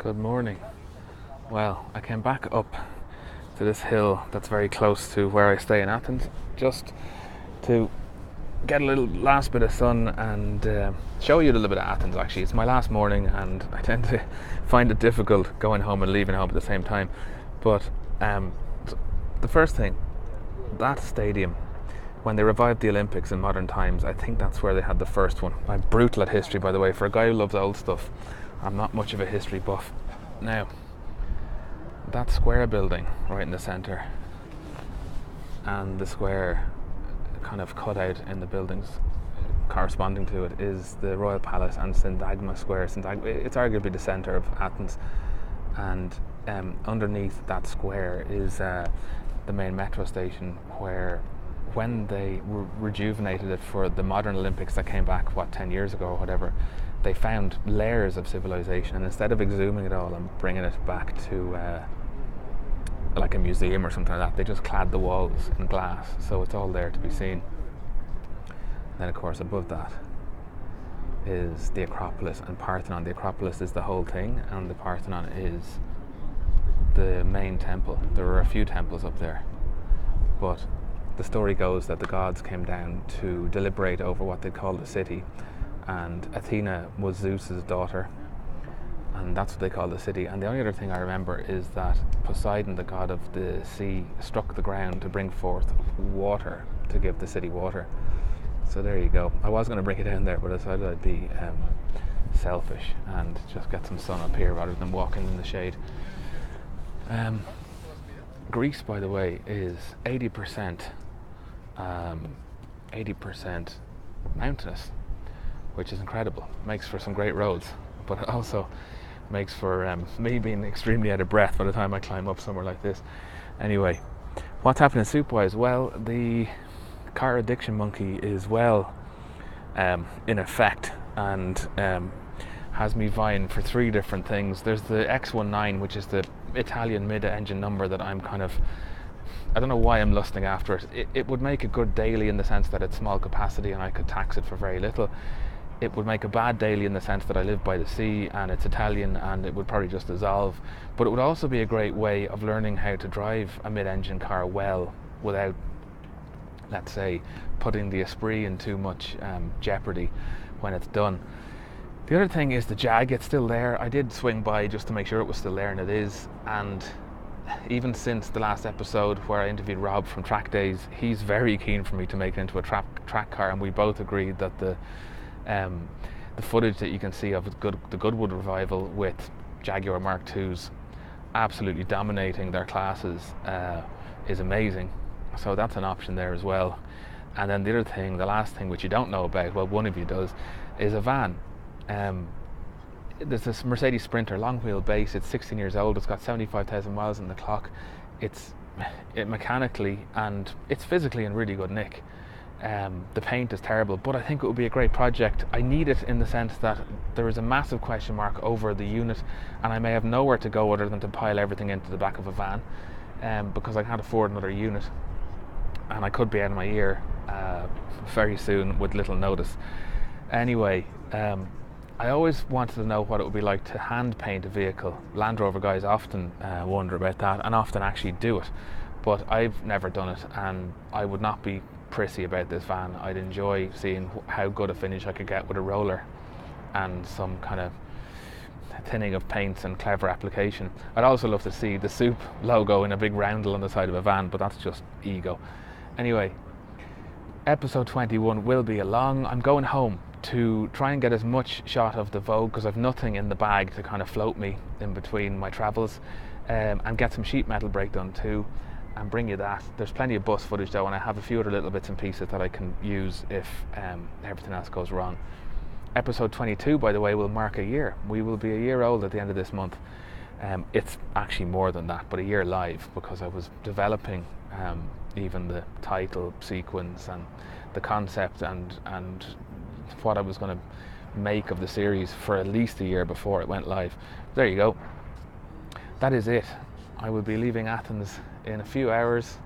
Good morning. Well, I came back up to this hill that's very close to where I stay in Athens just to get a little last bit of sun and show you a little bit of Athens. Actually, it's my last morning and I tend to find it difficult going home and leaving home at the same time. But the first thing, that stadium, when they revived the Olympics in modern times, I think that's where they had the first one. I'm brutal at history, by the way. For a guy who loves old stuff, I'm not much of a history buff. Now, that square building right in the centre and the square kind of cut out in the buildings corresponding to it is the Royal Palace and Syntagma Square. It's arguably the centre of Athens, and underneath that square is the main metro station, where when they rejuvenated it for the modern Olympics that came back 10 years ago or whatever, they found layers of civilization, and instead of exhuming it all and bringing it back to like a museum or something like that, they just clad the walls in glass, so it's all there to be seen. And then of course above that is the Acropolis and Parthenon. The Acropolis is the whole thing, and the Parthenon is the main temple. There were a few temples up there, but the story goes that the gods came down to deliberate over what they called the city, and Athena was Zeus's daughter, and that's what they call the city. And the only other thing I remember is that Poseidon, the god of the sea, struck the ground to bring forth water, to give the city water. So there you go. I was going to bring it down there, but I decided I'd be selfish and just get some sun up here rather than walking in the shade. Greece, by the way, is 80% mountainous, which is incredible. Makes for some great roads, but it also makes for me being extremely out of breath by the time I climb up somewhere like this. Anyway, what's happening soup-wise? Well, the car addiction monkey is in effect, and has me vying for three different things. There's the X19, which is the Italian mid-engine number that I don't know why I'm lusting after it. It would make a good daily in the sense that it's small capacity and I could tax it for very little. It would make a bad daily in the sense that I live by the sea and it's Italian and it would probably just dissolve. But it would also be a great way of learning how to drive a mid-engine car well without, let's say, putting the esprit in too much jeopardy when it's done. The other thing is the Jag. It's still there. I did swing by just to make sure it was still there, and it is. And even since the last episode where I interviewed Rob from Track Days, he's very keen for me to make it into a track car, and we both agreed that the footage that you can see of the Goodwood revival with Jaguar Mark IIs absolutely dominating their classes is amazing. So that's an option there as well. And then the other thing, the last thing, which you don't know about, well, one of you does, is a van. There's this Mercedes Sprinter, long wheelbase. It's 16 years old. It's got 75,000 miles on the clock. It mechanically and it's physically in really good nick. The paint is terrible, but I think it would be a great project. I need it in the sense that there is a massive question mark over the unit, and I may have nowhere to go other than to pile everything into the back of a van, because I can't afford another unit, and I could be out of my ear very soon with little notice. Anyway, I always wanted to know what it would be like to hand paint a vehicle. Land Rover guys often wonder about that and often actually do it, but I've never done it, and I would not be prissy about this van. I'd enjoy seeing how good a finish I could get with a roller and some kind of thinning of paints and clever application. I'd also love to see the Soup logo in a big roundel on the side of a van, but that's just ego. Anyway, episode 21 will be along. I'm going home to try and get as much shot of the Vogue, because I've nothing in the bag to kind of float me in between my travels, and get some sheet metal break done too, and bring you that. There's plenty of bus footage though, and I have a few other little bits and pieces that I can use if everything else goes wrong. Episode 22, by the way, will mark a year. We will be a year old at the end of this month. It's actually more than that, but a year live, because I was developing even the title sequence and the concept and what I was going to make of the series for at least a year before it went live. There you go. That is it. I will be leaving Athens in a few hours,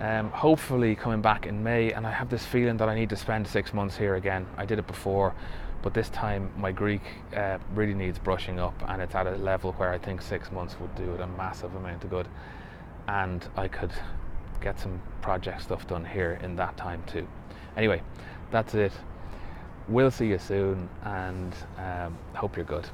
hopefully coming back in May, and I have this feeling that I need to spend 6 months here again. I did it before, but this time my Greek really needs brushing up, and it's at a level where I think 6 months would do it a massive amount of good, and I could get some project stuff done here in that time too. Anyway, that's it. We'll see you soon, and hope you're good.